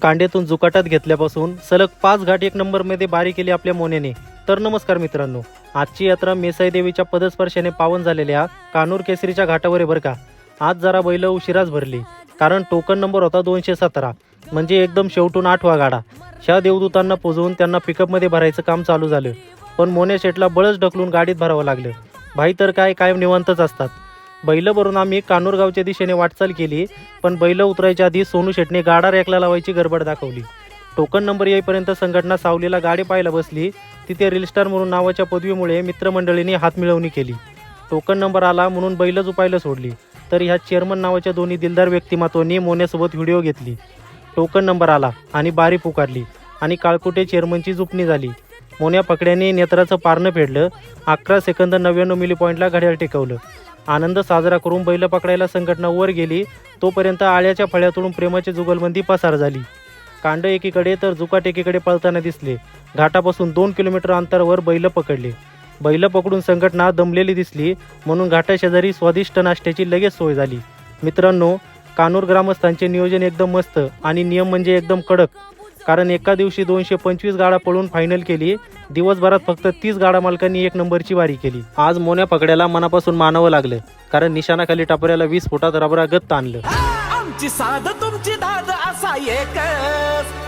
कांड्यातून जुकाटात घेतल्यापासून सलग 5 घाट 1 नंबरमध्ये बारी केली आपल्या मोन्याने। तर नमस्कार मित्रांनो, आजची यात्रा मेसाई देवीच्या पदस्पर्शाने पावन झालेल्या कानूर केसरीच्या घाटावर आहे बरं का। आज जरा बैल उशिराच भरली, कारण टोकन नंबर होता 217, म्हणजे एकदम शेवटून 8वा गाडा। ह्या देवदूतांना पोजवून त्यांना पिकअपमध्ये भरायचं काम चालू झालं, पण मोन्या शेटला बळच ढकलून गाडीत भरावं लागलं। भाई तर काय कायम निवांतच असतात। बैल भरून आम्ही कानूर गावच्या दिशेने वाटचाल केली, पण बैल उतरायच्या आधी सोनू शेटने गाडा रेकला लावायची गडबड दाखवली। टोकन नंबर येईपर्यंत संघटना सावलीला गाडी पाहायला बसली। तिथे रीलस्टार म्हणून नावाच्या पदवीमुळे मित्रमंडळींनी हातमिळवणी केली। टोकन नंबर आला म्हणून बैल झुपायला सोडली, तर ह्या चेअरमन नावाच्या दोन्ही दिलदार व्यक्तिमत्वांनी मोन्यासोबत व्हिडिओ घेतली। टोकन नंबर आला आणि बारी पुकारली आणि काळकुटे चेअरमनची झुपणी झाली। मोन्या पकड्याने नेत्राचं पारणं फेडलं। 11 सेकंद 99 मिली पॉईंटला घड्याळ टेकवलं। आनंद साजरा करून बैल पकडायला संघटना वर गेली, तोपर्यंत आळ्याच्या फळ्यातून प्रेमाची जुगलबंदी पसार झाली। कांड एकीकडे तर जुकाट एकीकडे पळताना दिसले। घाटापासून 2 किलोमीटर अंतरावर बैल पकडले। बैल पकडून संघटना दमलेली दिसली, म्हणून घाटाशेजारी स्वादिष्ट नाश्त्याची लगेच सोय झाली। मित्रांनो, कानूर ग्रामस्थांचे नियोजन एकदम मस्त आणि नियम म्हणजे एकदम कडक, कारण एका दिवशी 225 गाडा पळून फायनल केली। दिवसभरात फक्त 30 गाडा मालकांनी 1 नंबरची वारी केली। आज मोन्या पकड्याला मनापासून मानावं लागलं, कारण निशाणाखाली टापऱ्याला 20 फुटात रबरागत ताणलं। आमची साध तुमची दाद असा एकच